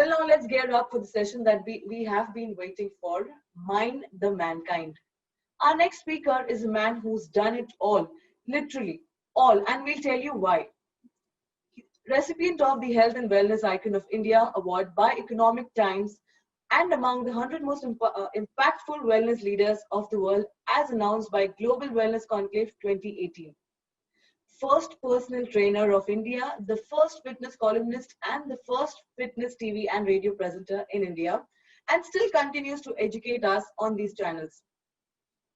Well, now let's gear up for the session that we have been waiting for. Mind the Mankind. Our next speaker is a man who's done it all, literally all, and we'll tell you why. Recipient of the Health and Wellness Icon of India award by Economic Times and among the 100 most impactful wellness leaders of the world as announced by Global Wellness Conclave 2018. First personal trainer of India, the first fitness columnist and the first fitness TV and radio presenter in India, and still continues to educate us on these channels.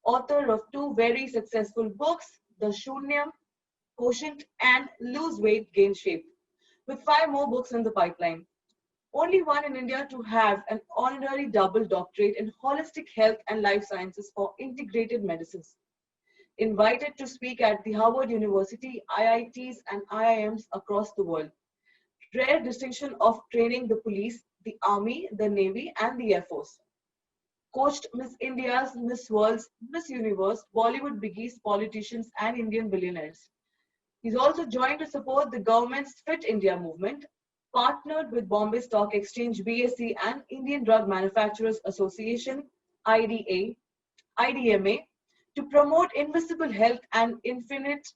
Author of two very successful books, The Shunyam, Quotient and Lose Weight, Gain Shape, with 5 more books in the pipeline. Only one in India to have an honorary double doctorate in holistic health and life sciences for integrated medicines. Invited to speak at the Harvard University, IITs and IIMs across the world. Rare distinction of training the police, the army, the navy and the air force. Coached Miss India's, Miss World's, Miss Universe, Bollywood biggies, politicians and Indian billionaires. He's also joined to support the government's Fit India movement, partnered with Bombay Stock Exchange BSE and Indian Drug Manufacturers Association IDMA to promote invisible health and infinite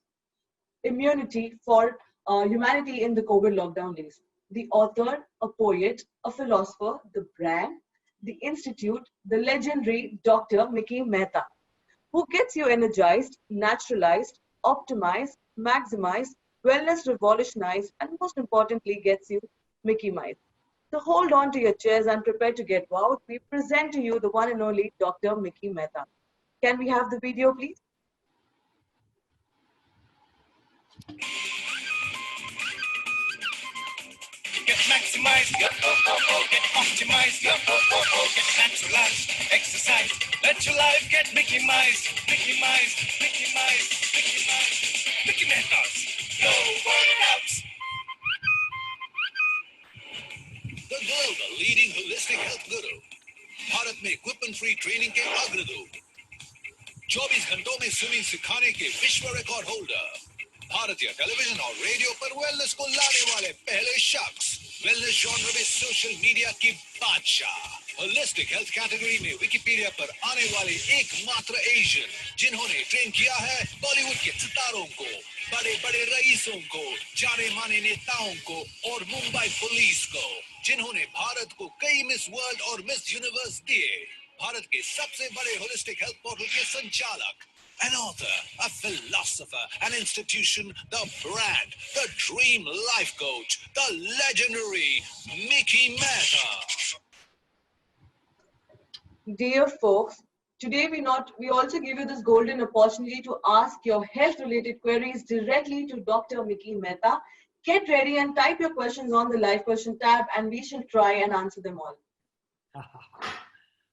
immunity for humanity in the COVID lockdown days. The author, a poet, a philosopher, the brand, the institute, the legendary Dr. Mickey Mehta, who gets you energized, naturalized, optimized, maximized, wellness revolutionized, and most importantly, gets you Mickey Mouse. So hold on to your chairs and prepare to get wowed. We present to you the one and only Dr. Mickey Mehta. Can we have the video, please? Get maximized, get optimized, get naturalized, exercise. Let your life get Mickey Mouse, Mickey Mouse, Mickey Mouse, Mickey Mouse, Mickey Mehta's. No workouts. The global leading holistic health guru. Bharat में equipment free training के अग्रदूत 24 घंटों में swimming सिखाने के विश्व record holder भारतीय television और रेडियो पर वेलनेस को लाने वाले पहले शख्स वेलनेस जॉनर में सोशल मीडिया की बादशाह होलिस्टिक हेल्थ कैटेगरी में विकिपीडिया पर आने वाले एकमात्र एशियन जिन्होंने ट्रेन किया है बॉलीवुड के सितारों को बड़े बड़े रईसों को जाने माने नेताओं को और मुंबई पुलिस को जिन्होंने भारत को कई मिस वर्ल्ड और मिस यूनिवर्स दिए भारत के सबसे बड़े होलिस्टिक हेल्थ पोर्टल के संचालक an author, a philosopher, an institution, the brand, the dream life coach, the legendary Mickey Mehta. Dear folks, today we also give you this golden opportunity to ask your health-related queries directly to Dr. Mickey Mehta. Get ready and type your questions on the live question tab and we shall try and answer them all.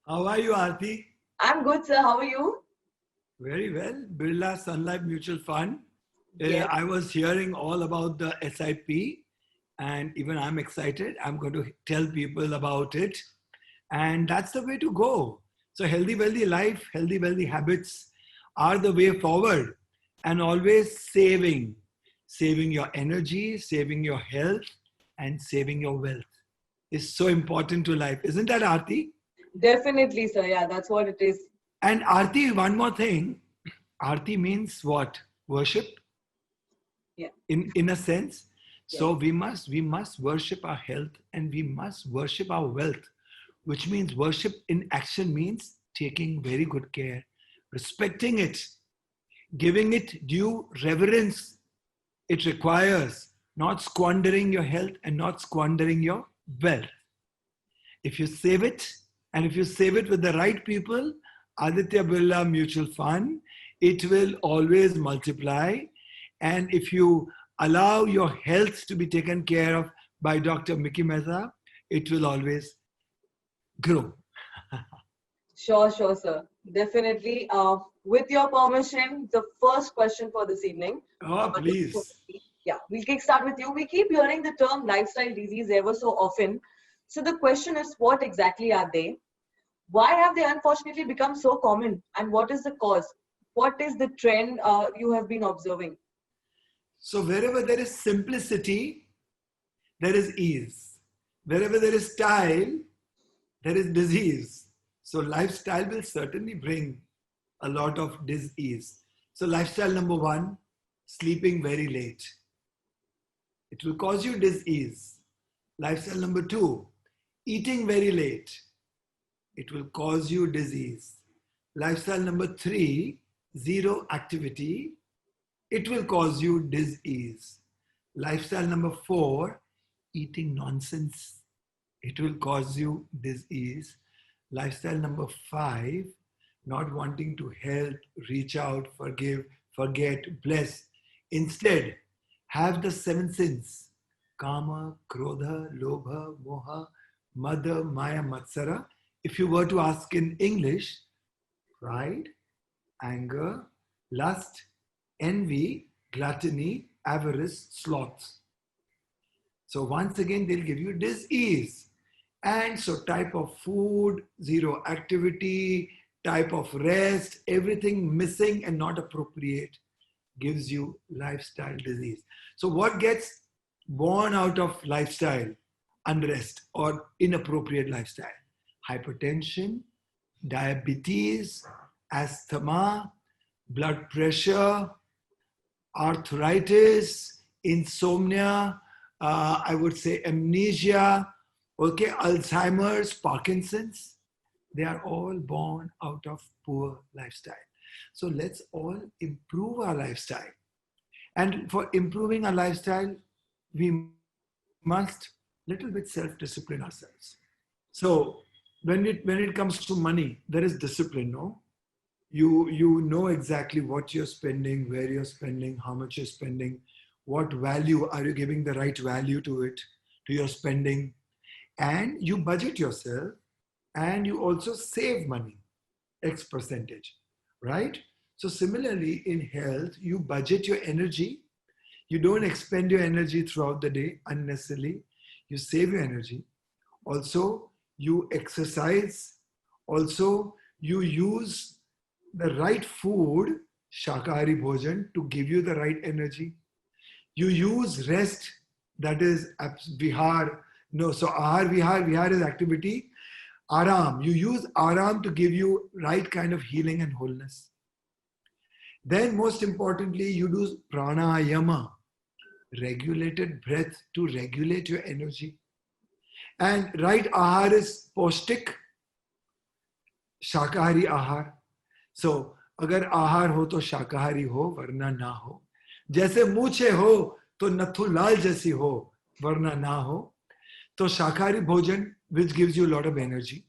How are you, Aarti? I'm good, sir. How are you? Very well. Birla Sun Life Mutual Fund. Yes. I was hearing all about the SIP and even I'm excited. I'm going to tell people about it. And that's the way to go. So healthy, wealthy life, healthy, wealthy habits are the way forward. And always saving your energy, saving your health, and saving your wealth is so important to life. Isn't that, Aarti? Definitely, sir. Yeah, that's what it is. And Aarti, one more thing. Aarti means what? Worship? Yeah. In a sense. Yeah. So we must worship our health and we must worship our wealth, which means worship in action means taking very good care, respecting it, giving it due reverence it requires, not squandering your health and not squandering your wealth. If you save it, and if you save it with the right people, Aditya Birla Mutual Fund, it will always multiply. And if you allow your health to be taken care of by Dr. Mickey Mehta, it will always grow. Sure, sir. Definitely. With your permission, the first question for this evening. Oh, please. Yeah, we'll kickstart with you. We keep hearing the term lifestyle disease ever so often. So the question is, what exactly are they? Why have they unfortunately become so common? And what is the cause? What is the trend you have been observing? So wherever there is simplicity, there is ease. Wherever there is style, there is disease. So lifestyle will certainly bring a lot of disease. So lifestyle number 1, sleeping very late. It will cause you disease. Lifestyle number 2, eating very late. It will cause you disease. Lifestyle number 3, zero activity. It will cause you disease. Lifestyle number 4, eating nonsense. It will cause you disease. Lifestyle number 5, not wanting to help, reach out, forgive, forget, bless. Instead, have the 7 sins: Kama, Krodha, Lobha, Moha, Mada, Maya, Matsara. If you were to ask in English, pride, anger, lust, envy, gluttony, avarice, sloth. So once again, they'll give you disease. And so type of food, zero activity, type of rest, everything missing and not appropriate gives you lifestyle disease. So what gets born out of lifestyle unrest or inappropriate lifestyle? Hypertension, diabetes, asthma, blood pressure, arthritis, insomnia, I would say amnesia, okay, Alzheimer's, Parkinson's. They are all born out of poor lifestyle. So let's all improve our lifestyle. And for improving our lifestyle, we must little bit self-discipline ourselves. So when it comes to money, there is discipline, no? You know exactly what you're spending, where you're spending, how much you're spending, what value are you giving the right value to it, to your spending, and you budget yourself, and you also save money, X percentage, right? So similarly in health, you budget your energy. You don't expend your energy throughout the day unnecessarily. You save your energy. Also, you exercise. Also, you use the right food, Shakahari Bhojan, to give you the right energy. You use rest, that is Vihar. No, so Ahar, Vihar is activity. Aram, you use Aram to give you right kind of healing and wholeness. Then most importantly, you do pranayama, regulated breath to regulate your energy. And right ahar is poshtik, shakahari ahar. So, agar ahar ho to shakahari ho, varna na ho. Jaise मूछे ho, to nathu lal jaisi ho, varna na ho. So shakahari bhojan, which gives you a lot of energy.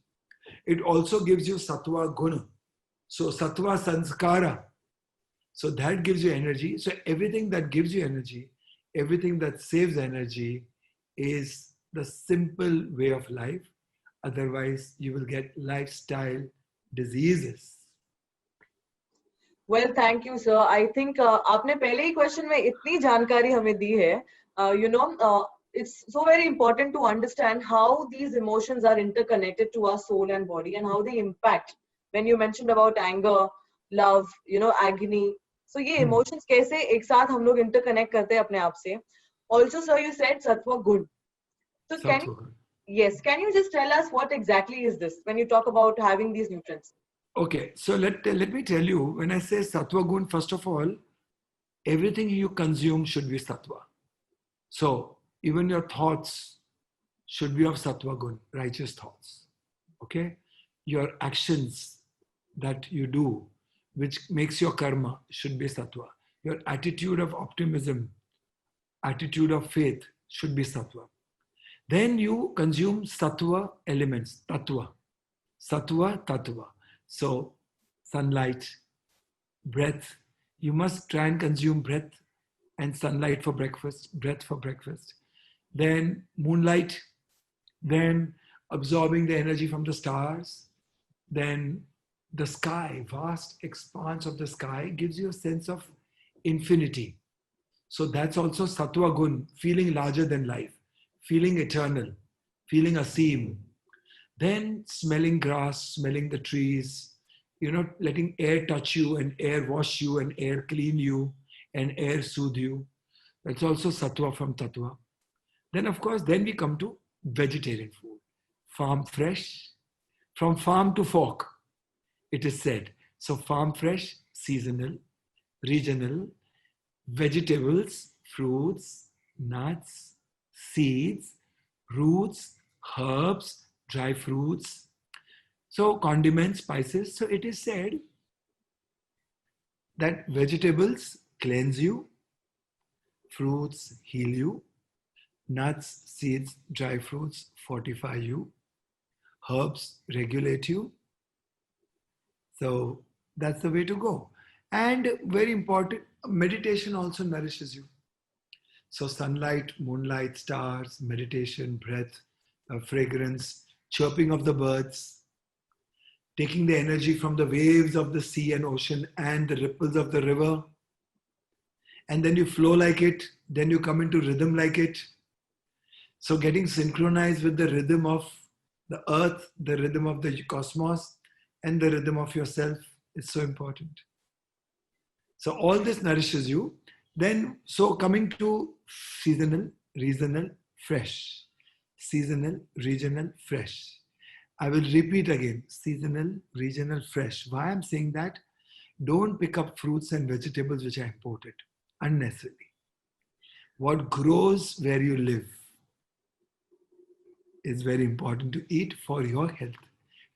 It also gives you sattva guna. So sattva sanskara. So that gives you energy. So everything that gives you energy, everything that saves energy is the simple way of life. Otherwise, you will get lifestyle diseases. Well, thank you, sir. I think आपने पहले ही question में इतनी जानकारी हमें दी है. It's so very important to understand how these emotions are interconnected to our soul and body and how they impact. When you mentioned about anger, love, agony. So ये emotions कैसे एक साथ हम लोग interconnect करते हैं अपने आप से. Also, sir, you said sattva gun. So can you just tell us what exactly is this when you talk about having these nutrients? Okay, so let me tell you, when I say sattva gun, first of all, everything you consume should be sattva. So even your thoughts should be of sattva gun, righteous thoughts. Okay, your actions that you do, which makes your karma, should be sattva. Your attitude of optimism, attitude of faith should be sattva. Then you consume sattva elements, tattva. Sattva, tattva. So sunlight, breath. You must try and consume breath and sunlight for breakfast, breath for breakfast. Then moonlight, then absorbing the energy from the stars. Then the sky, vast expanse of the sky gives you a sense of infinity. So that's also sattva gun, feeling larger than life, feeling eternal, feeling aseem. Then smelling grass, smelling the trees, letting air touch you and air wash you and air clean you and air soothe you. That's also sattva from tattva. Then of course, then we come to vegetarian food. Farm fresh, from farm to fork, it is said. So farm fresh, seasonal, regional, vegetables, fruits, nuts, seeds, roots, herbs, dry fruits, so condiments, spices. So it is said that vegetables cleanse you, fruits heal you, nuts, seeds, dry fruits fortify you, herbs regulate you. So that's the way to go. And very important, meditation also nourishes you. So sunlight, moonlight, stars, meditation, breath, fragrance, chirping of the birds, taking the energy from the waves of the sea and ocean and the ripples of the river. And then you flow like it, then you come into rhythm like it. So getting synchronized with the rhythm of the earth, the rhythm of the cosmos, and the rhythm of yourself is so important. So all this nourishes you. Then, so coming to seasonal, regional, fresh. Seasonal, regional, fresh. I will repeat again, seasonal, regional, fresh. Why I'm saying that? Don't pick up fruits and vegetables which are imported unnecessarily. What grows where you live is very important to eat for your health,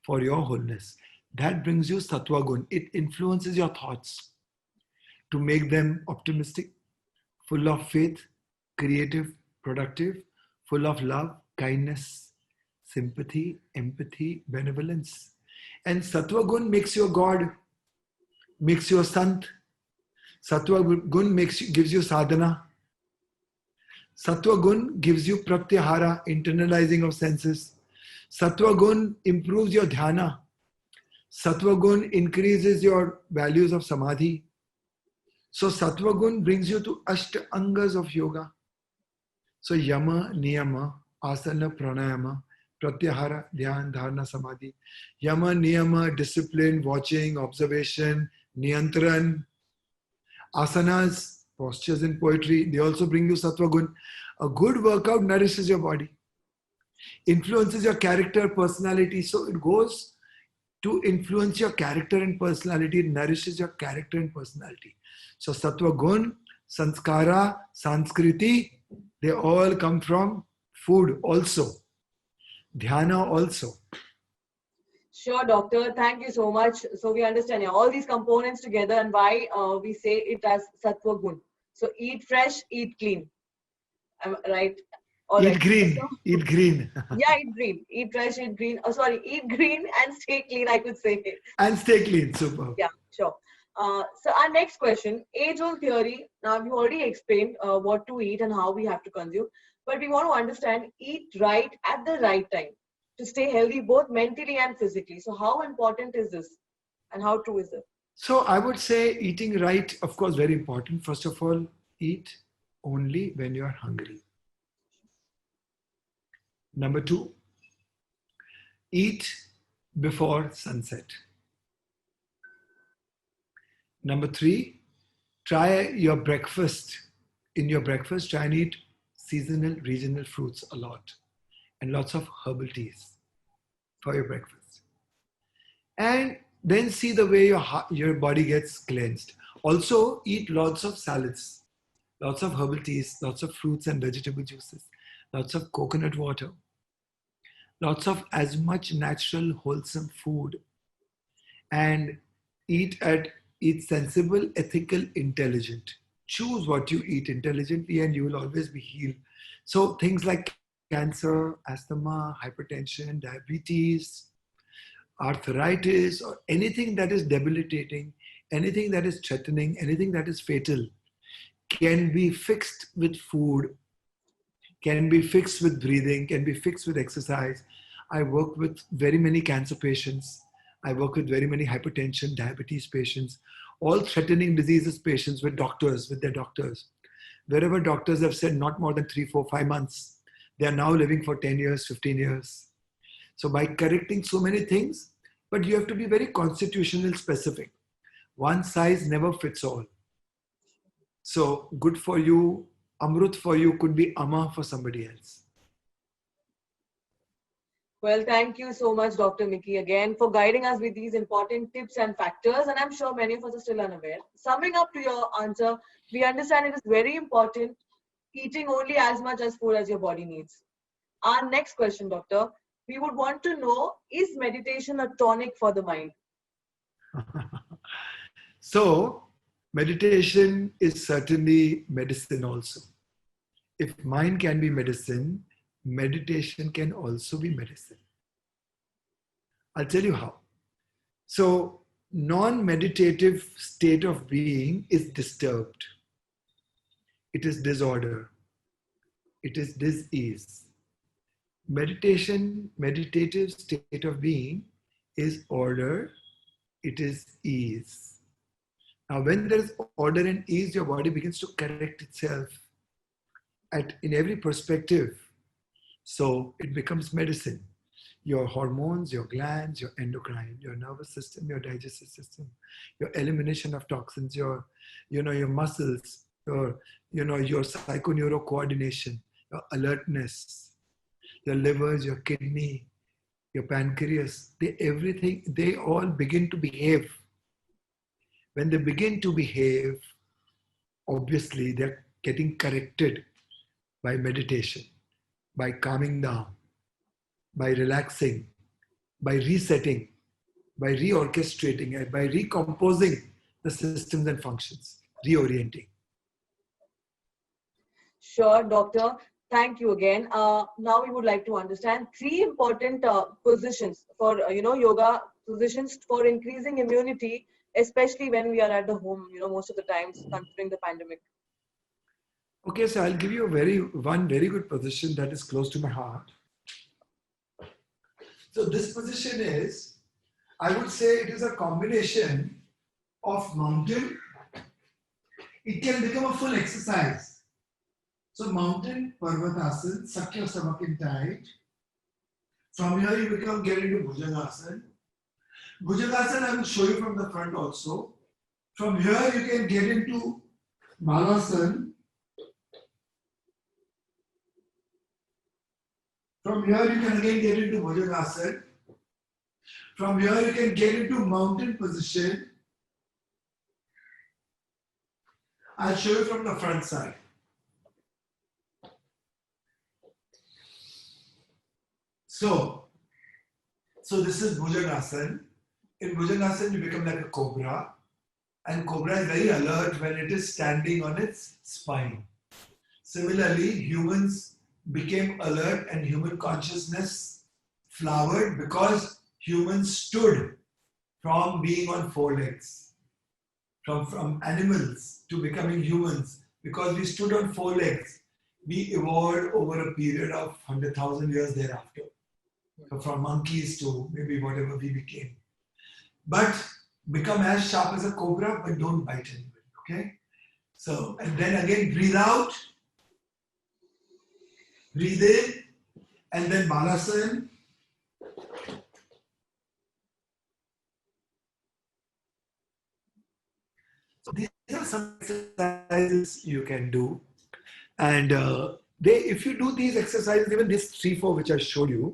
for your wholeness. That brings you sattva gun. It influences your thoughts to make them optimistic, full of faith, creative, productive, full of love, kindness, sympathy, empathy, benevolence. And sattva gun makes you a god, makes you a sant. Sattva gun gives you sadhana. Sattva gun gives you pratyahara, internalizing of senses. Sattva gun improves your dhyana. Sattva gun increases your values of samadhi. So sattva gun brings you to ashta angas of yoga. So yama, niyama, asana, pranayama, pratyahara, dhyan, dharana, samadhi. Yama, niyama, discipline, watching, observation, niyantran. Asanas, postures in poetry, they also bring you sattva gun. A good workout nourishes your body, influences your character, personality. So it goes to influence your character and personality. It nourishes your character and personality. So sattva gun, sanskara, sanskriti, they all come from food also. Dhyana also. Sure, doctor. Thank you so much. So we understand all these components together and why we say it as sattva gun. So eat fresh, eat clean. Right? All Eat right. green. So, Eat green. yeah, eat green. Eat fresh, eat green. Oh, sorry, eat green and stay clean, I could say. And stay clean. Super. Yeah, sure. So our next question, age-old theory. Now we already explained what to eat and how we have to consume, but we want to understand eat right at the right time to stay healthy both mentally and physically. So how important is this and how true is it? So I would say eating right, of course, very important. First of all, eat only when you are hungry. Number two, eat before sunset. Number three, try your breakfast. In your breakfast, try and eat seasonal, regional fruits a lot and lots of herbal teas for your breakfast. And then see the way your body gets cleansed. Also, eat lots of salads, lots of herbal teas, lots of fruits and vegetable juices, lots of coconut water, lots of as much natural, wholesome food, and eat sensible, ethical, intelligent. Choose what you eat intelligently and you will always be healed. So things like cancer, asthma, hypertension, diabetes, arthritis, or anything that is debilitating, anything that is threatening, anything that is fatal can be fixed with food, can be fixed with breathing, can be fixed with exercise. I work with very many cancer patients. I work with very many hypertension, diabetes patients, all threatening diseases patients with their doctors. Wherever doctors have said not more than 3, 4, 5 months, they are now living for 10 years, 15 years. So by correcting so many things, but you have to be very constitutional specific. One size never fits all. So good for you, Amrut for you could be Ama for somebody else. Well, thank you so much, Dr. Mickey, again for guiding us with these important tips and factors. And I'm sure many of us are still unaware. Summing up to your answer, we understand it is very important eating only as much as food as your body needs. Our next question, Doctor, we would want to know, is meditation a tonic for the mind? So, meditation is certainly medicine also. If mind can be medicine, meditation can also be medicine. I'll tell you how. So, non-meditative state of being is disturbed. It is disorder. It is dis-ease. Meditative state of being is order. It is ease. Now, when there is order and ease, your body begins to correct itself in every perspective. So it becomes medicine. Your hormones, your glands, your endocrine, your nervous system, your digestive system, your elimination of toxins, your muscles, your psychoneuro coordination, your alertness, your livers, your kidney, your pancreas, they all begin to behave. When they begin to behave, obviously they're getting corrected by meditation, by calming down, by relaxing, by resetting, by reorchestrating, by recomposing the systems and functions, reorienting. Sure, Doctor. Thank you again. Now we would like to understand three important positions for yoga positions for increasing immunity, especially when we are at the home. Most of the times, considering the pandemic. Okay, so I'll give you one very good position that is close to my heart. So this position is, I would say, it is a combination of mountain. It can become a full exercise. So mountain, Parvatasana, suck your stomach in tight. From here you get into Bhujangasana. Bhujangasana I will show you from the front also. From here you can get into Balasana. From here you can again get into Bhujangasana. From here you can get into mountain position. I'll show you from the front side. So this is Bhujangasana. In Bhujangasana, you become like a cobra. And cobra is very alert when it is standing on its spine. Similarly, humans became alert and human consciousness flowered because humans stood from being on four legs. From animals to becoming humans. Because we stood on four legs, we evolved over a period of 100,000 years thereafter. So from monkeys to maybe whatever we became. But become as sharp as a cobra, but don't bite anybody, okay? So, and then again, breathe out, breathe in, and then Balasana. So these are some exercises you can do. And if you do these exercises, even these 3-4 which I showed you,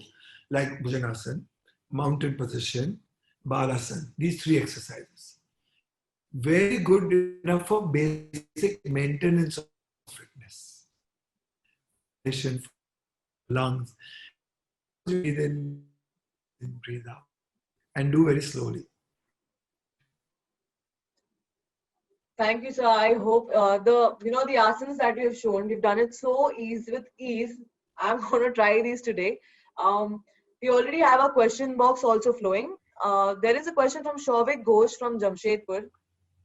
like Bhujangasana, mountain position, Balasana, these 3 exercises. Very good enough for basic maintenance of fitness. Lungs, breathe in, breathe out, and do very slowly. Thank you, sir. I hope the asanas that we have shown, we've done it with ease. I'm going to try these today. We already have a question box also flowing. There is a question from Shavik Ghosh from Jamshedpur.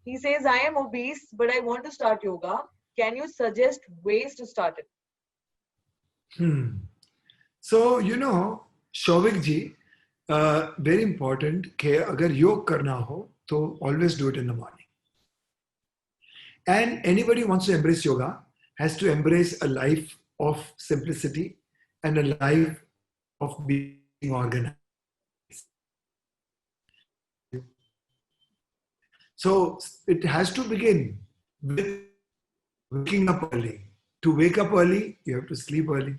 He says, I am obese, but I want to start yoga. Can you suggest ways to start it? So, Shavik ji, very important, कि अगर योग करना हो, तो always do it in the morning. And anybody who wants to embrace yoga has to embrace a life of simplicity and a life of being organized. So it has to begin with waking up early. To wake up early, you have to sleep early.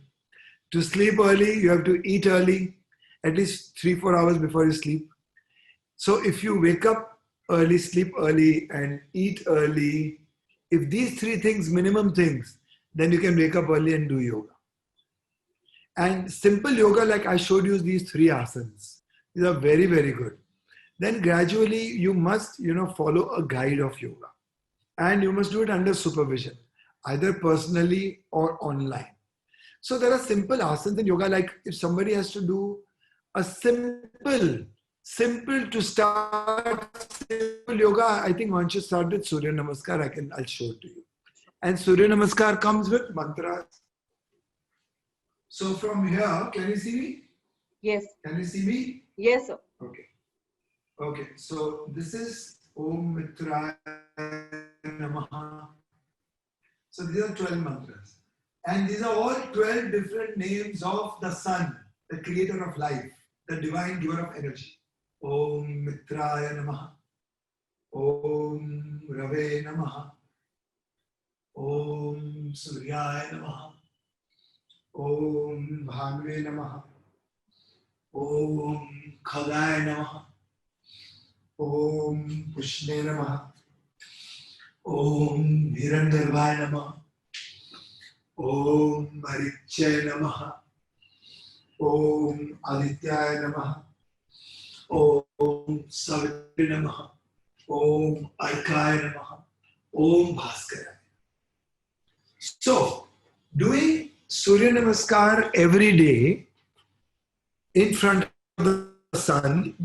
To sleep early, you have to eat early. at least 3-4 hours before you sleep. So if you wake up early, sleep early, and eat early, if these 3 things, minimum things, then you can wake up early and do yoga. And simple yoga, like I showed you these 3 asanas, these are very, very good. Then gradually you must, follow a guide of yoga. And you must do it under supervision, either personally or online. So there are simple asanas in yoga, like if somebody has to do a simple to start simple yoga, I think one should start with Surya Namaskar. I'll show it to you. And Surya Namaskar comes with mantras. So from here, can you see me? Yes. Can you see me? Yes, sir. Okay. So this is Om Mitraya Namaha. So these are 12 mantras. And these are all 12 different names of the sun, the creator of life, the divine giver of energy. Om Mitraya Namaha. Om Rave Namaha. Om Suryaya Namaha. Om Bhanve Namaha. Om Khagaya Namaha. Om Pushne Namaha. Om Hiranyagarbhaya Namaha. Om Marichya Namaha. Om Adityaya Namaha. Om Savitri Namaha. Om Arkaya Namaha. Om Bhaskara. So, doing Surya Namaskar every day in front of the sun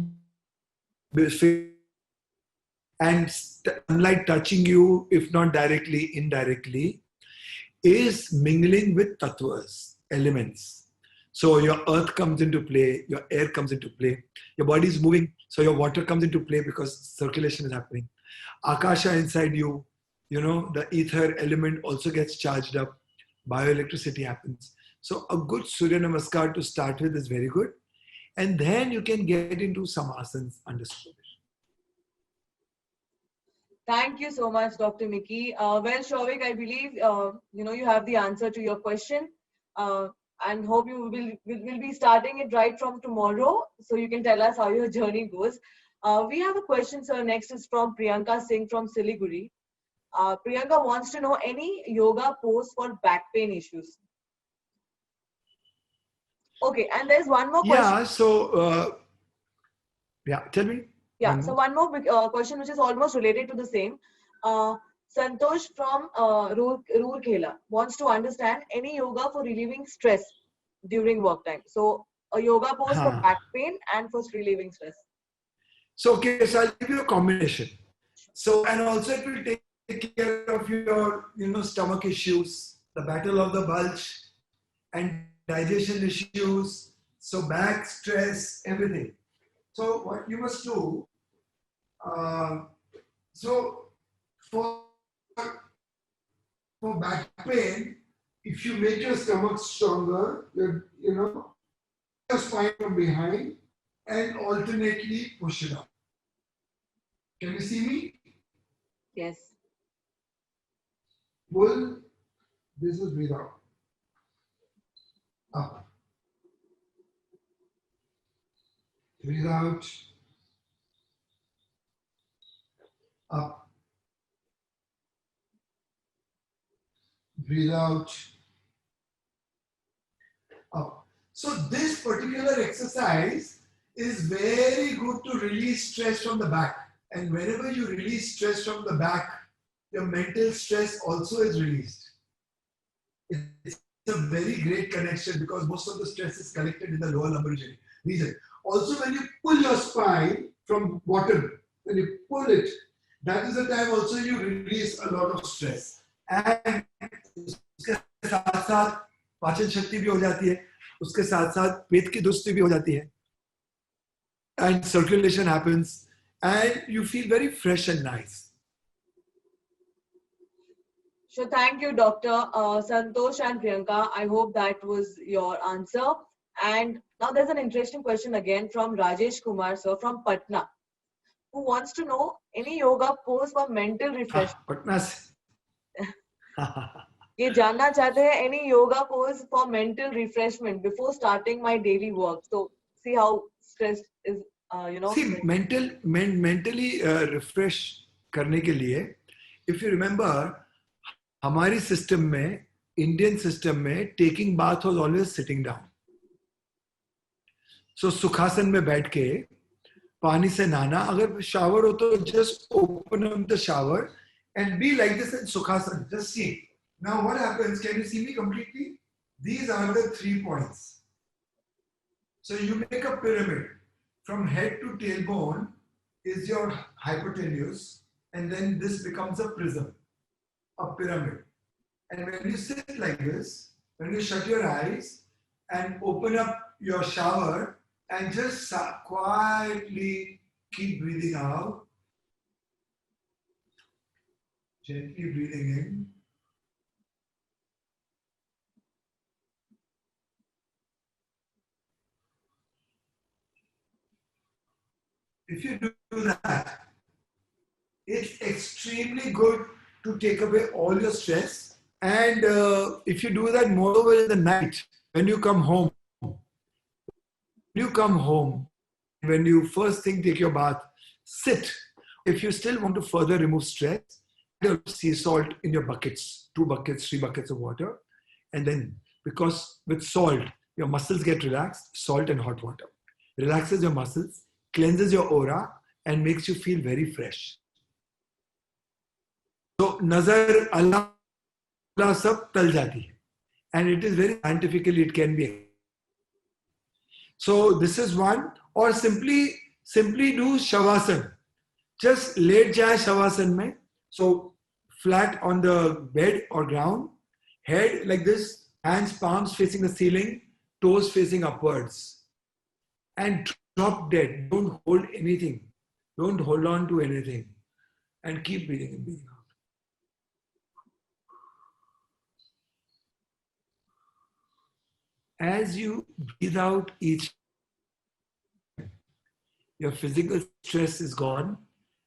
and sunlight touching you, if not directly, indirectly, is mingling with tattvas, elements. So your earth comes into play, your air comes into play, your body is moving, so your water comes into play because circulation is happening. Akasha inside you, the ether element also gets charged up, bioelectricity happens. So a good Surya Namaskar to start with is very good. And then you can get into some asanas under supervision. Thank you so much, Dr. Mickey. Well, Shouvik, I believe you have the answer to your question, and hope you will be starting it right from tomorrow, so you can tell us how your journey goes. We have a question, sir. Next is from Priyanka Singh from Siliguri. Priyanka wants to know any yoga pose for back pain issues. Okay, and there's one more question. Yeah. So tell me. Yeah, so one more question which is almost related to the same. Santosh from Roorkela wants to understand any yoga for relieving stress during work time. So a yoga pose for back pain and for relieving stress. So so I'll give you a combination. So, and also it will take care of your, stomach issues, the battle of the bulge, and digestion issues. So back stress, everything. So what you must do, so for back pain, if you make your stomach stronger, your spine from behind and alternately push it up. Can you see me? Yes. Pull, this is breathe out. Up. Breathe out. Up. Breathe out. Up. So this particular exercise is very good to release stress from the back. And whenever you release stress from the back, your mental stress also is released. It's a very great connection because most of the stress is collected in the lower lumbar region. Also, when you pull your spine from bottom, when you pull it, that is the time also you release a lot of stress. And उसके साथ-साथ पाचन शक्ति भी हो जाती है, उसके साथ-साथ पेट की दुरुस्ती भी हो जाती है, and circulation happens, and you feel very fresh and nice. So thank you, Dr. Santosh and Priyanka. I hope that was your answer. And now there's an interesting question again from Rajesh Kumar, sir, from Patna, who wants to know any yoga pose for mental refreshment. Patna से. ये जानना चाहते हैं any yoga pose for mental refreshment before starting my daily work. So see how stressed is, See, mentally refresh करने के लिए, if you remember, हमारी system में, Indian system में, taking bath was always sitting down. So सुखासन में बैठ के पानी से नहाना, अगर shower हो तो just open up the shower and be like this in Sukhasan. Just see. Now what happens? Can you see me completely? These are the 3 points. So you make a pyramid. From head to tailbone is your hypotenuse, and then this becomes a prism, a pyramid. And when you sit like this, when you shut your eyes and open up your shower and just quietly keep breathing out, gently breathing in. If you do that, it's extremely good to take away all your stress. And if you do that, moreover, in the night, when you come home, when you first thing take your bath, sit. If you still want to further remove stress, add sea salt in your buckets, 2 buckets, 3 buckets of water. And then, because with salt, your muscles get relaxed, salt and hot water relaxes your muscles, cleanses your aura, and makes you feel very fresh. So, nazar Allah sab tal jati hai. And it is very scientifically, it can be. So, this is one. Or simply do Shavasana. Just lay jai Shavasana mein. So, flat on the bed or ground, head like this, hands, palms facing the ceiling, toes facing upwards. And drop dead. Don't hold anything. Don't hold on to anything. And keep breathing and breathing out. As you breathe out each, your physical stress is gone.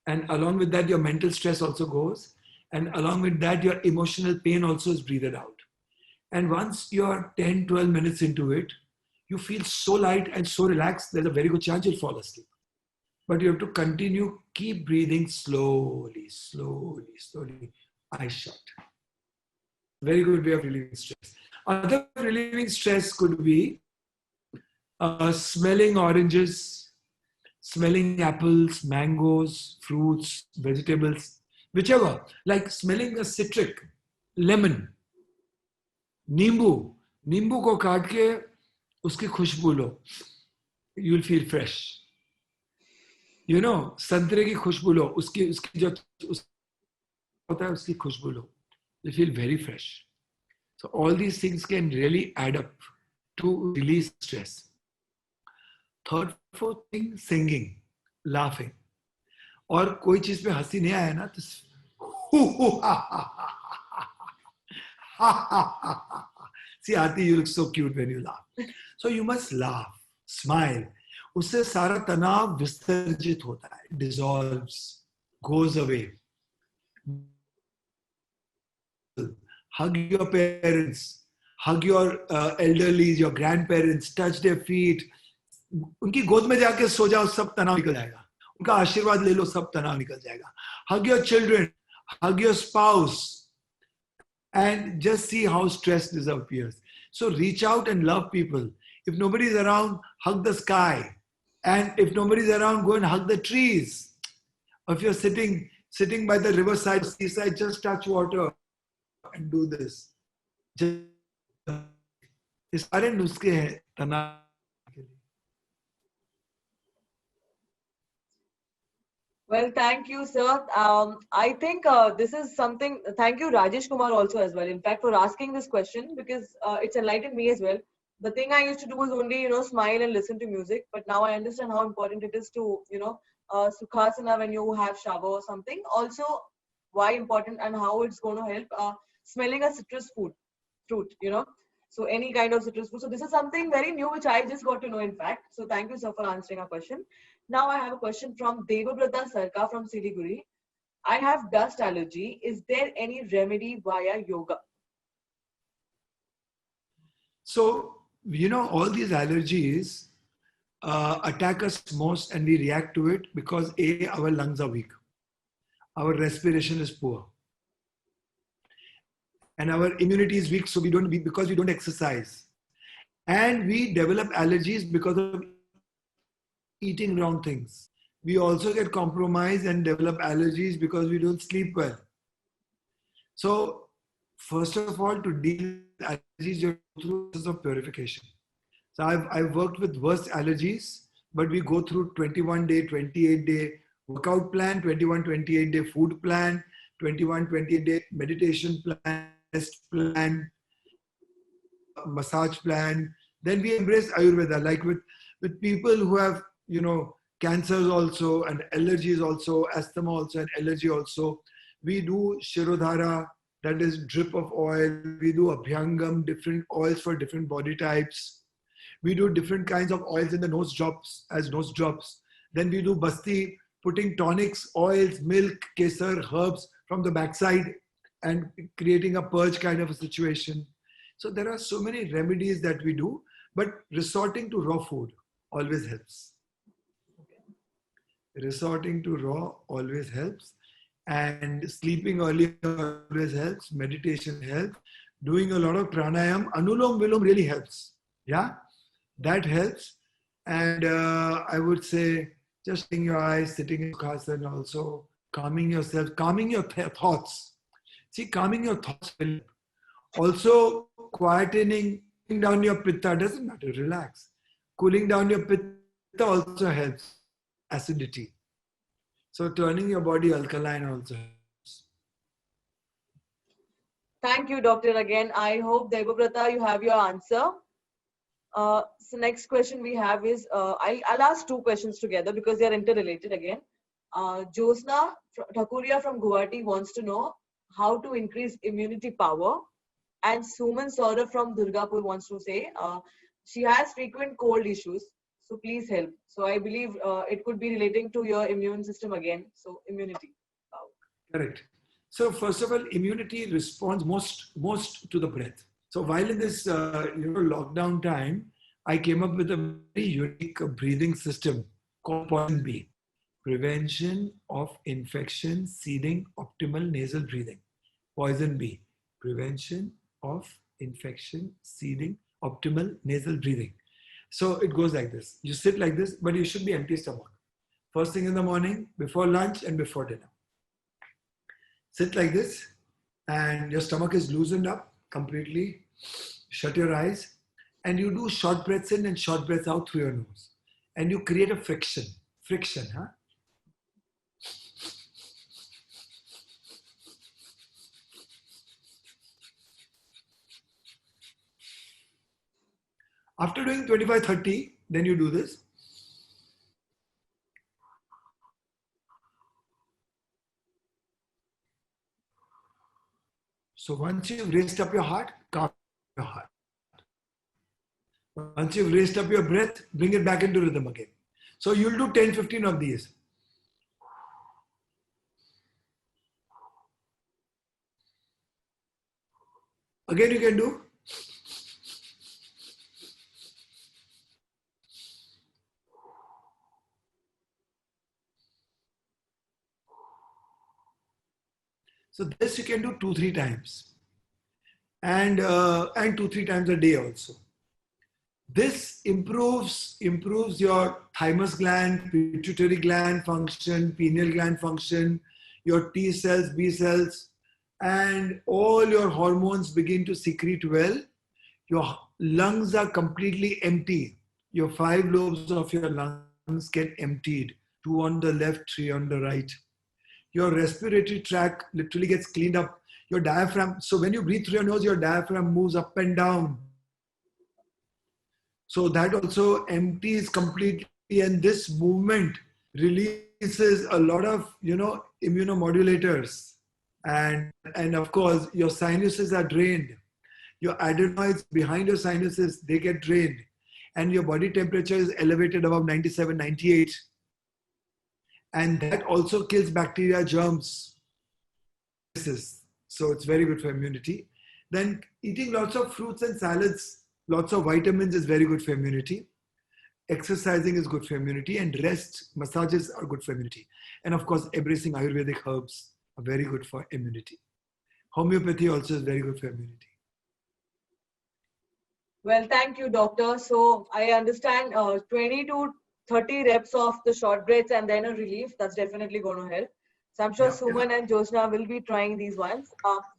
And along with that, your mental stress also goes. And along with that, your emotional pain also is breathed out. And once you're 10, 12 minutes into it, you feel so light and so relaxed, there's a very good chance you'll fall asleep. But you have to continue, keep breathing slowly, eyes shut. Very good way of relieving stress. Other relieving stress could be smelling oranges, smelling apples, mangoes, fruits, vegetables, whichever. Like smelling a citric, lemon, नींबू को काट के उसकी खुशबू लो, you will feel fresh. You know, संतरे की खुशबू लो, उसकी जो होता है उसकी खुशबू लो, you feel very fresh. So all these things can really add up to release stress. Third, fourth thing, singing, laughing. और कोई चीज पे हंसी नहीं आया ना तो See, Aarti, you look so cute when you laugh. So you must laugh, smile. उससे सारा तनाव विसर्जित होता है, dissolves, goes away. Hug your parents, hug your elderly, your grandparents, touch their feet. उनकी गोद में जाके सो जाओ, सब तनाव निकल जाएगा. उनका आशीर्वाद ले लो, सब तनाव निकल जाएगा. Hug your children, hug your spouse. And just see how stress disappears. So reach out and love people. If nobody's around, hug the sky. And if nobody's around, go and hug the trees. If you're sitting by the riverside, seaside, just touch water and do this. ये सारे नुस्खे हैं तनाव के लिए. Well, thank you, sir. I think this is something, thank you, Rajesh Kumar, also as well, in fact, for asking this question, because it's enlightened me as well. The thing I used to do was only, smile and listen to music. But now I understand how important it is to, Sukhasana when you have shower or something. Also, why important and how it's going to help smelling a citrus fruit, So any kind of citrus fruit. So this is something very new, which I just got to know, in fact. So thank you, sir, for answering our question. Now I have a question from Devabrata Sarka from Siliguri. I have dust allergy. Is there any remedy via yoga? So, all these allergies attack us most and we react to it because A, our lungs are weak, our respiration is poor, and our immunity is weak, so because we don't exercise, and we develop allergies because of eating wrong things. We also get compromised and develop allergies because we don't sleep well. So, first of all, to deal with allergies, you go through a process of purification. So I've worked with worst allergies, but we go through 21-day, 28-day workout plan, 21, 28-day food plan, 21, 28-day meditation plan, rest plan, massage plan. Then we embrace Ayurveda, like with people who have, cancers also and allergies also, asthma also and allergy also. We do Shirodhara, that is drip of oil. We do Abhyangam, different oils for different body types. We do different kinds of oils in the nose drops as nose drops. Then we do Basti, putting tonics, oils, milk, kesar, herbs from the backside and creating a purge kind of a situation. So there are so many remedies that we do, but resorting to raw food always helps. Resorting to raw always helps. And sleeping early always helps. Meditation helps. Doing a lot of pranayam. Anulom Vilom really helps. Yeah, that helps. And I would say just shutting your eyes, sitting in Sukhasana also, calming yourself, calming your thoughts. See, calming your thoughts will help. Also, quietening down your pitta doesn't matter, relax. Cooling down your pitta also helps. Acidity. So turning your body alkaline also helps. Thank you, doctor. Again, I hope Debabrata, you have your answer. So next question we have is, I'll ask two questions together because they are interrelated again. Josna Thakuria from Guwahati wants to know how to increase immunity power. And Suman Saurabh from Durgapur wants to say, she has frequent cold issues. So please help. So I believe it could be relating to your immune system again. So immunity power. Correct. So first of all, immunity responds most to the breath. So while in this lockdown time, I came up with a very unique breathing system called Poison B, prevention of infection, seeding, optimal nasal breathing. Poison B, prevention of infection, seeding, optimal nasal breathing. So it goes like this. You sit like this, but you should be empty stomach. First thing in the morning, before lunch and before dinner. Sit like this and your stomach is loosened up completely. Shut your eyes and you do short breaths in and short breaths out through your nose. And you create a friction, huh? After doing 25-30, then you do this. So once you've raised up your heart, calm your heart. Once you've raised up your breath, bring it back into rhythm again. So you'll do 10-15 of these. Again you can do. So this you can do 2-3 times. And 2-3 times a day also. This improves your thymus gland, pituitary gland function, pineal gland function, your T cells, B cells, and all your hormones begin to secrete well. Your lungs are completely empty. Your 5 lobes of your lungs get emptied. 2 on the left, 3 on the right. Your respiratory tract literally gets cleaned up. Your diaphragm, so when you breathe through your nose, your diaphragm moves up and down. So that also empties completely, and this movement releases a lot of, immunomodulators. And of course, your sinuses are drained. Your adenoids behind your sinuses, they get drained. And your body temperature is elevated above 97, 98. And that also kills bacteria, germs. So it's very good for immunity. Then eating lots of fruits and salads, lots of vitamins is very good for immunity. exercising is good for immunity, and rest, massages are good for immunity. And of course, embracing Ayurvedic herbs are very good for immunity. Homeopathy also is very good for immunity. Well, thank you, doctor. So I understand 20 to 30 reps of the short breaths and then a relief. That's definitely going to help. So I'm sure Yeah, yeah, Suman and Josna will be trying these ones.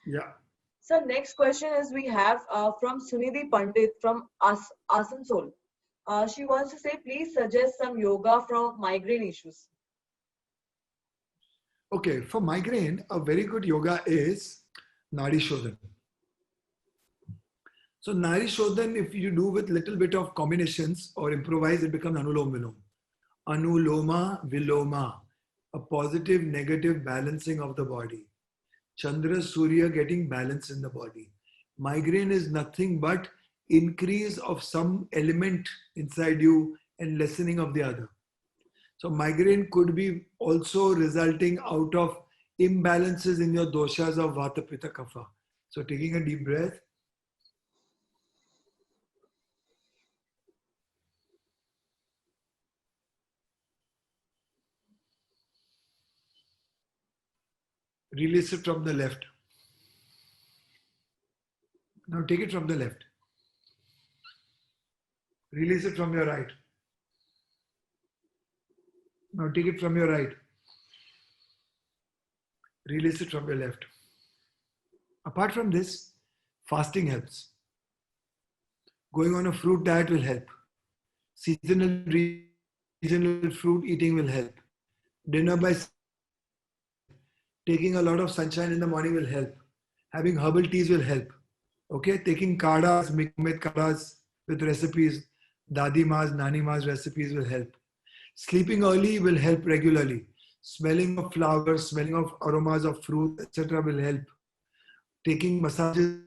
yeah. So next question is we have from Sunidhi Pandit from Asansol. She wants to say, please suggest some yoga from migraine issues. Okay, for migraine, a very good yoga is Nadi Shodhan. So Nari Shodhan, if you do with little bit of combinations or improvise, it becomes Anulom Vilom. Anuloma Viloma, a positive negative balancing of the body. Chandra Surya getting balance in the body. Migraine is nothing but increase of some element inside you and lessening of the other. So migraine could be also resulting out of imbalances in your doshas of Vata Pitta Kapha. So taking a deep breath. Release it from the left. Now take it from the left. Release it from your right. Now take it from your right. Release it from your left. Apart from this, fasting helps. Going on a fruit diet will help. Seasonal fruit eating will help. Dinner by taking a lot of sunshine in the morning will help. Having herbal teas will help. Okay, taking kadas, mikmet kadas with recipes, dadi ma's, nani ma's recipes will help. Sleeping early will help regularly. Smelling of flowers, smelling of aromas of fruit, etc. will help. Taking massages,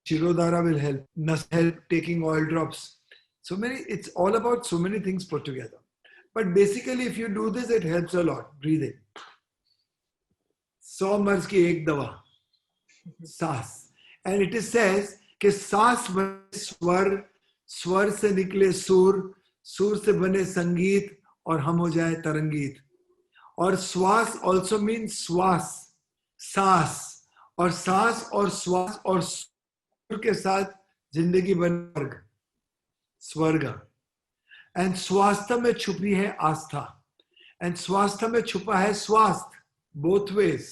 Shirodhara will help. Nas help, taking oil drops. So many, it's all about so many things put together. But basically, if you do this, it helps a lot. Breathing. 100 मर्ज की एक दवा सांस and it is says कि सांस बने स्वर, स्वर से निकले सुर, सुर से बने संगीत और हम हो जाए तरंगीत. और श्वास ऑल्सो मीन श्वास, सांस, और सांस और श्वास और सुर के साथ जिंदगी बन स्वर्ग, स्वर्ग. एंड स्वास्थ्य में छुपी है आस्था, एंड स्वास्थ्य में छुपा है स्वास्थ्य. Both ways.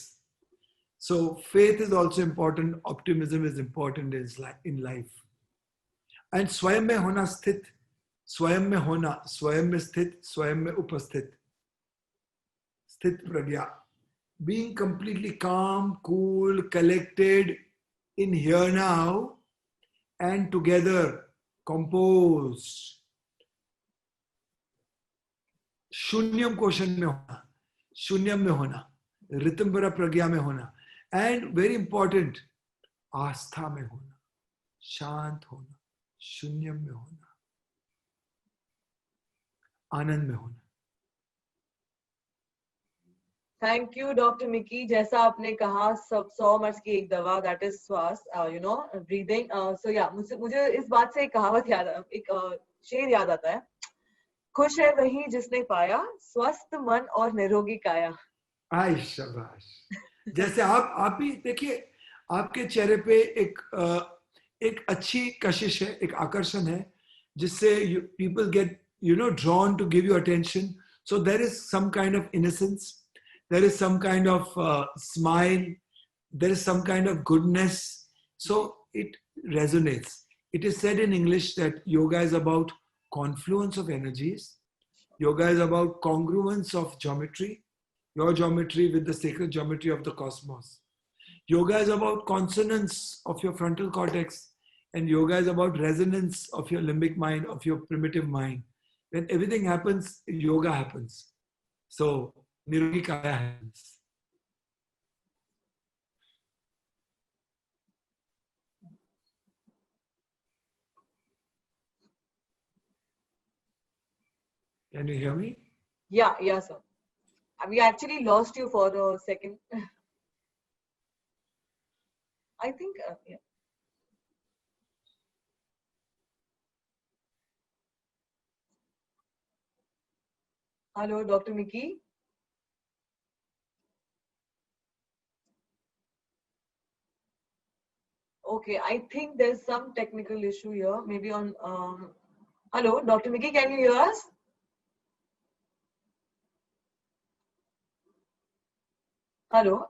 So faith is also important. Optimism is important in life. And स्वयं में होना स्थित, स्वयं में होना, स्वयं में स्थित, स्वयं में उपस्थित, स्थित प्रज्ञा. Being completely calm, cool, collected in here now and together, composed. शून्यम क्वेश्चन में होना, शून्यम में होना, ऋतंबरा प्रज्ञा में होना, एंड वेरी इंपॉर्टेंट आस्था में होना, शांत होना, शून्यम में होना, आनंद में होना. Thank you doctor Mickey. जैसा आपने कहा, सब 100 मर्ज की एक दवा, दैट इज श्वास, ब्रीदिंग. सो या मुझे इस बात से एक कहावत याद, एक शेर याद आता है, खुश है वही जिसने पाया स्वस्थ मन और निरोगी काया. आय शाबाश. जैसे आप भी देखिए, आपके चेहरे पे एक अच्छी कशिश है, एक आकर्षण है, जिससे people get drawn to give you attention. So there is some kind of innocence, there is some kind of smile, there is some kind of goodness. So it resonates. It is said in English that yoga is about confluence of energies. Yoga is about congruence of geometry, your geometry with the sacred geometry of the cosmos. Yoga is about consonance of your frontal cortex, and yoga is about resonance of your limbic mind, of your primitive mind. When everything happens, yoga happens. So, Nirogi Kaya happens. Can you hear me? Yeah, sir. We actually lost you for a second. I think, yeah. Hello, Dr. Mickey. Okay, I think there's some technical issue here. Maybe on. Hello, Dr. Mickey, can you hear us? Hello.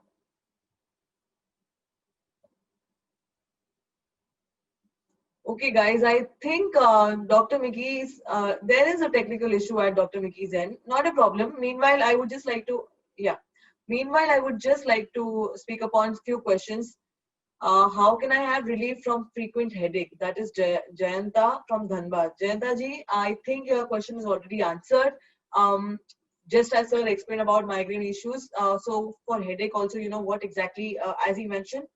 Okay, guys, I think Dr. Mickey's, there is a technical issue at Dr. Mickey's end. Not a problem. Meanwhile, I would just like to, yeah. Meanwhile, I would just like to speak upon few questions. How can I have relief from frequent headache? That is Jayanta from Dhanbad. Jayanta ji, I think your question is already answered. Just as sir explained about migraine issues. So for headache also, you know what exactly, as he mentioned,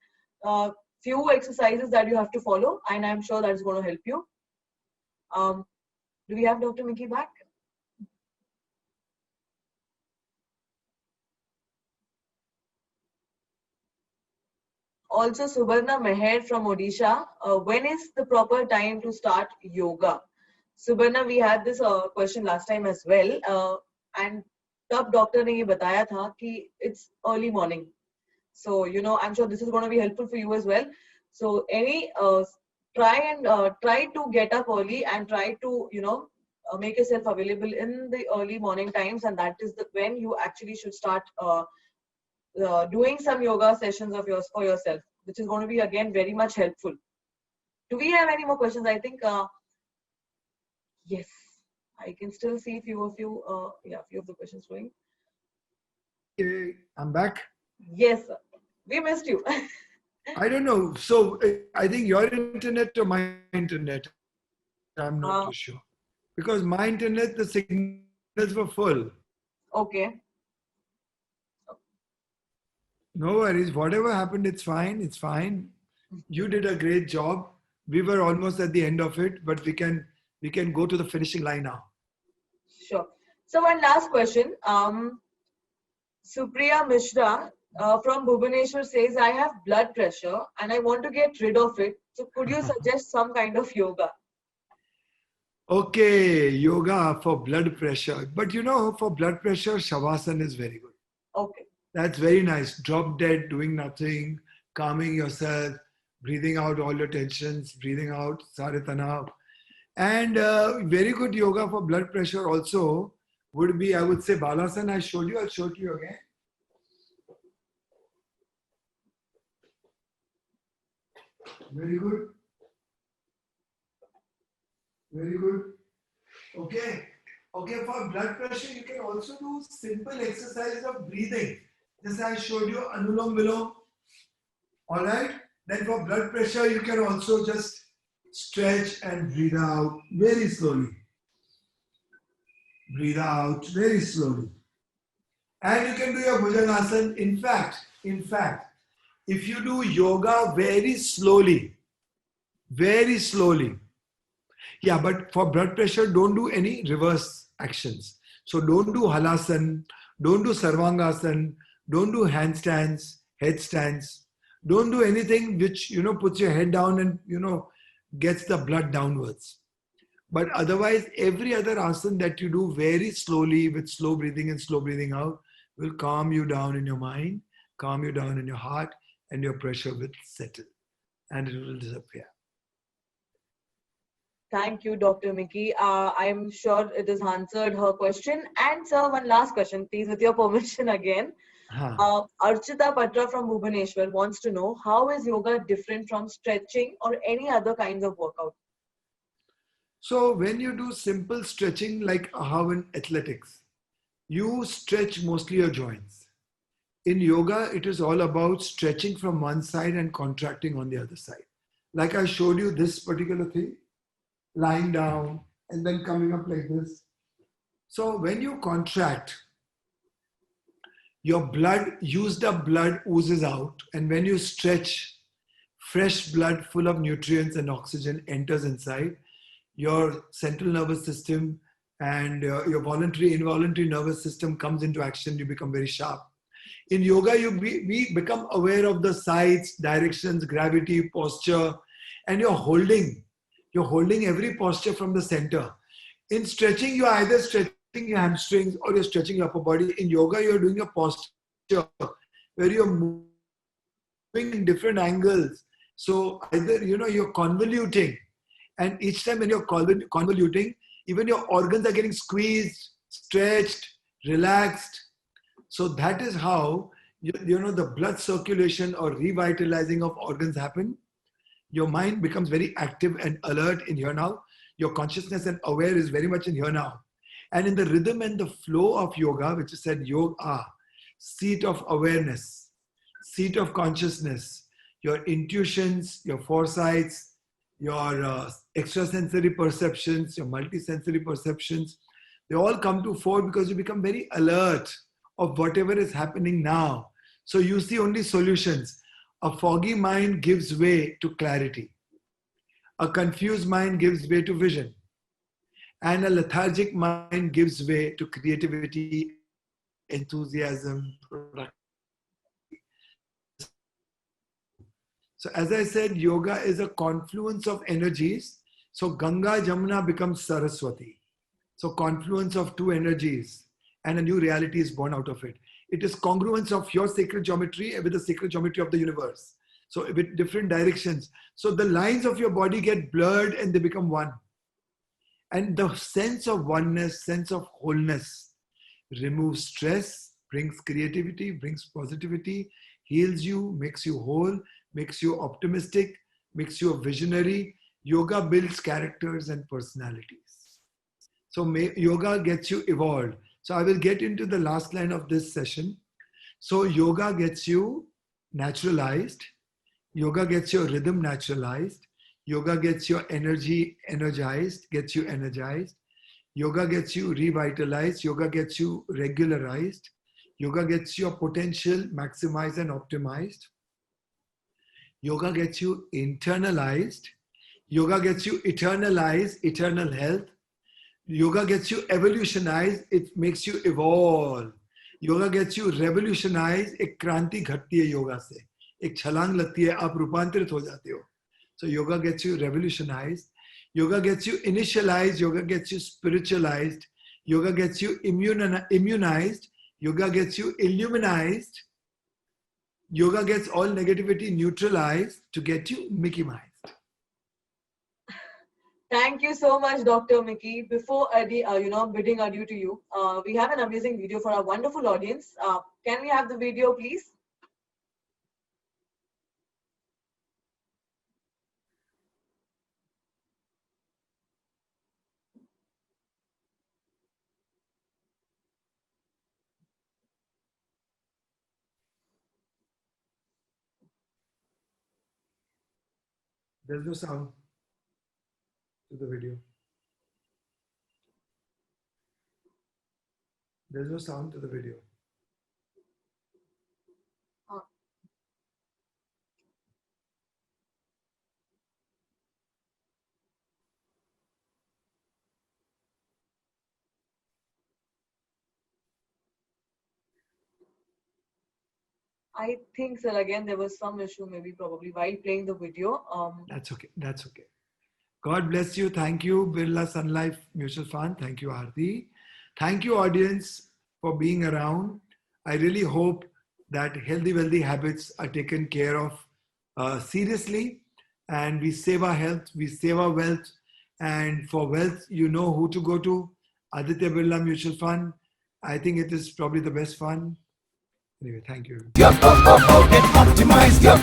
uh, few exercises that you have to follow, and I'm sure that's going to help you. Um, do we have Dr. Mickey back? Also, Subarna Meher from Odisha. When is the proper time to start yoga? Subarna, we had this question last time as well. And तब doctor ने ये बताया था कि it's early morning. So, you know, I'm sure this is going to be helpful for you as well. So, try to get up early and try to, you know, make yourself available in the early morning times, and that is when you actually should start doing some yoga sessions of yours for yourself, which is going to be again very much helpful. Do we have any more questions? I think yes, I can still see few of the questions going. Okay, I'm back. Yes, sir. We missed you. I don't know. So I think your internet or my internet, I'm not too sure. Because my internet, the signals were full. Okay. No worries. Whatever happened, it's fine. It's fine. You did a great job. We were almost at the end of it, but we can go to the finishing line now. Sure. So one last question. Supriya Mishra from Bhubaneswar says, I have blood pressure and I want to get rid of it. So could you suggest some kind of yoga? Okay, yoga for blood pressure. But you know, for blood pressure, Shavasana is very good. Okay. That's very nice. Drop dead, doing nothing, calming yourself, breathing out all your tensions, breathing out Saratanav. And very good yoga for blood pressure also would be, I would say, Balasana. I showed you. I'll show it to you again. Very good. Very good. Okay. Okay, for blood pressure, you can also do simple exercises of breathing. Just I showed you Anulom Vilom. Alright? Then for blood pressure, you can also just stretch and breathe out very slowly. Breathe out very slowly. And you can do your Bhujangasana. In fact, if you do yoga very slowly, yeah, but for blood pressure, don't do any reverse actions. So don't do Halasan, don't do Sarvangasana, don't do handstands, headstands. Don't do anything which, you know, puts your head down and, you know, gets the blood downwards. But otherwise, every other asana that you do very slowly with slow breathing and slow breathing out will calm you down in your mind, calm you down in your heart, and your pressure will settle and it will disappear. Thank you, Dr. Mickey. I am sure it has answered her question. And sir, one last question, please, with your permission again. Archita Patra from Bhubaneswar wants to know, how is yoga different from stretching or any other kinds of workout? So when you do simple stretching, like how in athletics, you stretch mostly your joints. In yoga, it is all about stretching from one side and contracting on the other side. Like I showed you this particular thing, lying down and then coming up like this. So when you contract, your blood, used up blood oozes out, and when you stretch, fresh blood full of nutrients and oxygen enters inside. Your central nervous system and your voluntary, involuntary nervous system comes into action. You become very sharp. In yoga, we become aware of the sides, directions, gravity, posture, and you're holding every posture from the center. In stretching, you're either stretching your hamstrings or you're stretching your upper body. In yoga, you're doing a posture where you're moving in different angles. So either, you're convoluting, and each time when you're convoluting, even your organs are getting squeezed, stretched, relaxed. So that is how, the blood circulation or revitalizing of organs happen. Your mind becomes very active and alert in here now. Your consciousness and aware is very much in here now. And in the rhythm and the flow of yoga, which is said yoga, seat of awareness, seat of consciousness, your intuitions, your foresights, your extrasensory perceptions, your multisensory perceptions, they all come to fore because you become very alert of whatever is happening now. So you see only solutions. A foggy mind gives way to clarity. A confused mind gives way to vision. And a lethargic mind gives way to creativity, enthusiasm, productivity. So as I said, yoga is a confluence of energies. So Ganga, Jamuna becomes Saraswati. So confluence of two energies, and a new reality is born out of it. It is congruence of your sacred geometry with the sacred geometry of the universe. So with different directions. So the lines of your body get blurred and they become one. And the sense of oneness, sense of wholeness removes stress, brings creativity, brings positivity, heals you, makes you whole, makes you optimistic, makes you a visionary. Yoga builds characters and personalities. So yoga gets you evolved. So I will get into the last line of this session. So yoga gets you naturalized. Yoga gets your rhythm naturalized. Yoga gets your energy energized, gets you energized. Yoga gets you revitalized. Yoga gets you regularized. Yoga gets your potential maximized and optimized. Yoga gets you internalized. Yoga gets you eternalized, eternal health. Yoga gets you evolutionized, it makes you evolve. Yoga gets you revolutionized, एक क्रांति घटती है योगा से, एक छलांग लगती है, आप रूपांतरित हो जाते हो. So yoga gets you revolutionized. Yoga gets you initialized. Yoga gets you spiritualized. Yoga gets you immunized. Yoga gets you illuminized. Yoga gets all negativity neutralized to get you Mickey-mized. Thank you so much, Dr. Mickey. Before bidding adieu to you, we have an amazing video for our wonderful audience. Can we have the video, please? There's no sound to the video. There's no sound to the video. I think, sir, again, there was some issue, maybe probably while playing the video. That's okay. That's okay. God bless you. Thank you, Birla Sun Life Mutual Fund. Thank you, Aarti. Thank you, audience, for being around. I really hope that healthy, wealthy habits are taken care of seriously, and we save our health, we save our wealth. And for wealth, you know who to go to. Aditya Birla Mutual Fund. I think it is probably the best fund. Anyway, thank you. Get optimized, get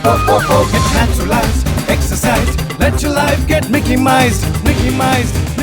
naturalized, exercise, let your life get Mickey-mized, Mickey-mized.